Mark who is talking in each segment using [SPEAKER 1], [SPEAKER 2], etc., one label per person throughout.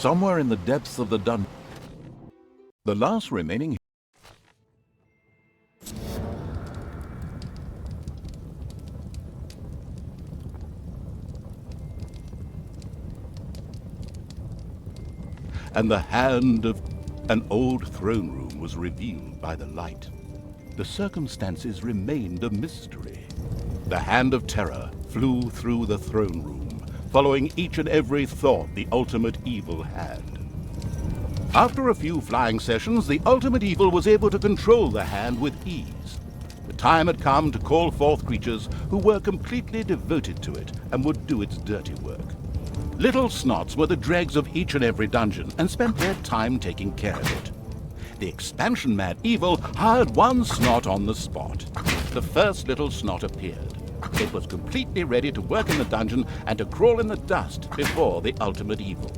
[SPEAKER 1] Somewhere in the depths of the dungeon, the last remaining and the hand of an old throne room was revealed by the light. The circumstances remained a mystery. The hand of terror flew through the throne room, following each and every thought the ultimate evil had. After a few flying sessions, the ultimate evil was able to control the hand with ease. The time had come to call forth creatures who were completely devoted to it and would do its dirty work. Little snots were the dregs of each and every dungeon and spent their time taking care of it. The expansion-mad evil hired one snot on the spot. The first little snot appeared. It was completely ready to work in the dungeon and to crawl in the dust before the ultimate evil.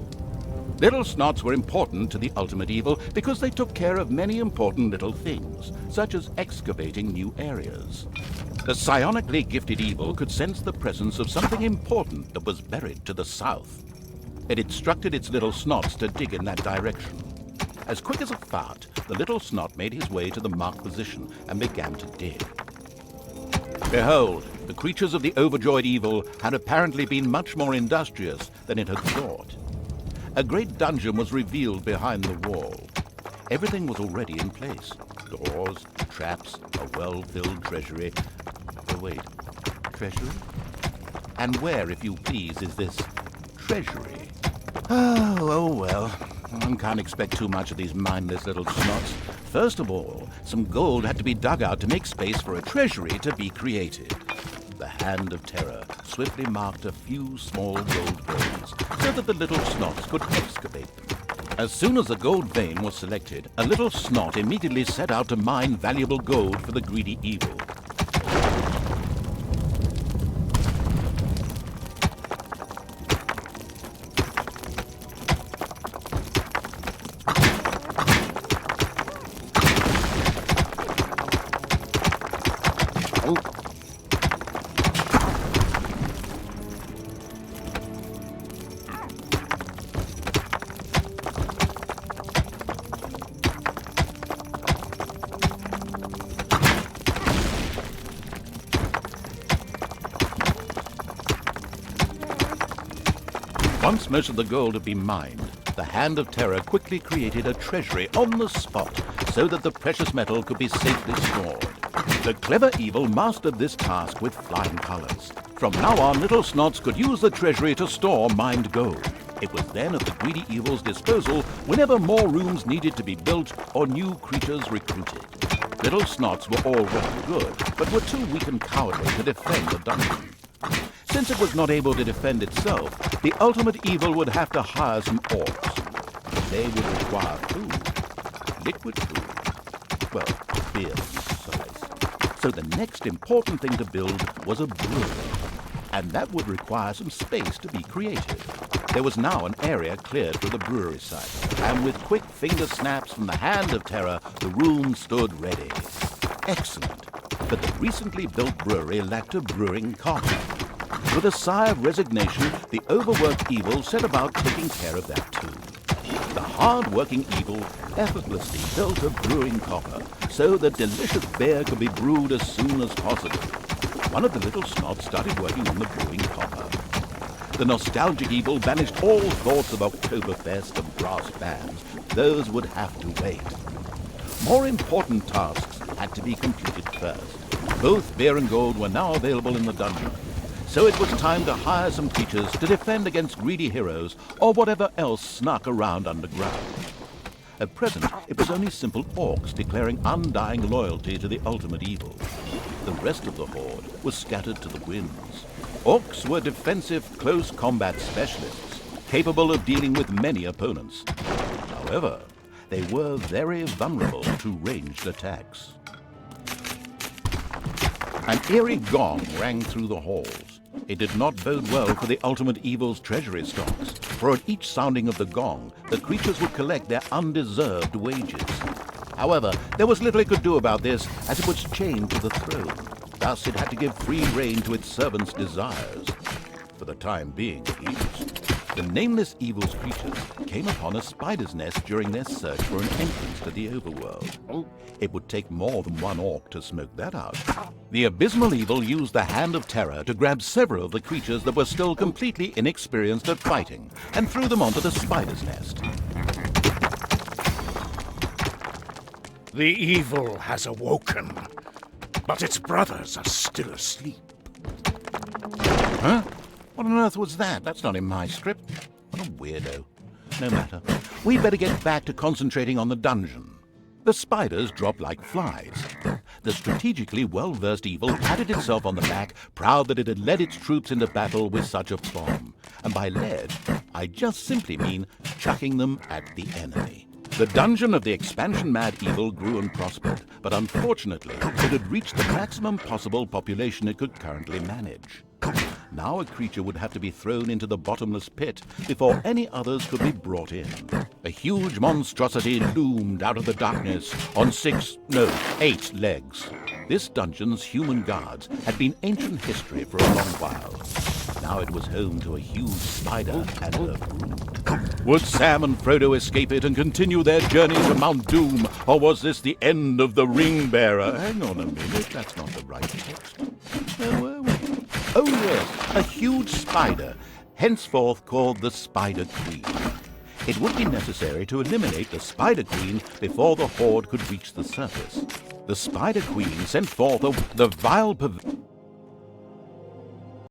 [SPEAKER 1] Little snots were important to the ultimate evil because they took care of many important little things, such as excavating new areas. The psionically gifted evil could sense the presence of something important that was buried to the south. It instructed its little snots to dig in that direction. As quick as a fart, the little snot made his way to the marked position and began to dig. Behold, the creatures of the overjoyed evil had apparently been much more industrious than it had thought. A great dungeon was revealed behind the wall. Everything was already in place. Doors, traps, a well-filled treasury. Oh, wait, treasury? And where, if you please, is this treasury? Oh well. One can't expect too much of these mindless little snots. First of all, some gold had to be dug out to make space for a treasury to be created. The hand of terror swiftly marked a few small gold veins so that the little snots could excavate them. As soon as the gold vein was selected, a little snot immediately set out to mine valuable gold for the greedy evil. Once most of the gold had been mined, the hand of terror quickly created a treasury on the spot so that the precious metal could be safely stored. The clever evil mastered this task with flying colors. From now on, little snots could use the treasury to store mined gold. It was then at the greedy evil's disposal whenever more rooms needed to be built or new creatures recruited. Little snots were all well and good, but were too weak and cowardly to defend the dungeon. Since it was not able to defend itself, the ultimate evil would have to hire some orcs. They would require food, liquid food, well, beer besides. So the next important thing to build was a brewery, and that would require some space to be created. There was now an area cleared for the brewery site, and with quick finger snaps from the hand of terror, the room stood ready. Excellent, but the recently built brewery lacked a brewing copper. With a sigh of resignation, the overworked evil set about taking care of that too. The hard-working evil effortlessly built a brewing copper so that delicious beer could be brewed as soon as possible. One of the little snots started working on the brewing copper. The nostalgic evil banished all thoughts of Oktoberfest and brass bands. Those would have to wait. More important tasks had to be completed first. Both beer and gold were now available in the dungeon. So it was time to hire some creatures to defend against greedy heroes or whatever else snuck around underground. At present, it was only simple orcs declaring undying loyalty to the ultimate evil. The rest of the horde was scattered to the winds. Orcs were defensive, close combat specialists, capable of dealing with many opponents. However, they were very vulnerable to ranged attacks. An eerie gong rang through the halls. It did not bode well for the ultimate evil's treasury stocks, for at each sounding of the gong, the creatures would collect their undeserved wages. However, there was little it could do about this, as it was chained to the throne. Thus, it had to give free rein to its servants' desires. For the time being, at least. The nameless evil's creatures came upon a spider's nest during their search for an entrance to the overworld. It would take more than one orc to smoke that out. The abysmal evil used the Hand of Terror to grab several of the creatures that were still completely inexperienced at fighting and threw them onto the spider's nest.
[SPEAKER 2] The evil has awoken, but its brothers are still asleep.
[SPEAKER 1] Huh? What on earth was that? That's not in my script. What a weirdo. No matter. We'd better get back to concentrating on the dungeon. The spiders drop like flies. The strategically well-versed evil patted itself on the back, proud that it had led its troops into battle with such a bomb. And by led, I just simply mean chucking them at the enemy. The dungeon of the expansion-mad evil grew and prospered, but unfortunately, it had reached the maximum possible population it could currently manage. Now a creature would have to be thrown into the bottomless pit before any others could be brought in. A huge monstrosity loomed out of the darkness on 8 legs. This dungeon's human guards had been ancient history for a long while. Now it was home to a huge spider and her brood. Would Sam and Frodo escape it and continue their journey to Mount Doom, or was this the end of the ring-bearer? Hang on a minute, that's not the right text. Where were we? Oh yes, a huge spider, henceforth called the Spider Queen. It would be necessary to eliminate the Spider Queen before the horde could reach the surface. The Spider Queen sent forth the vile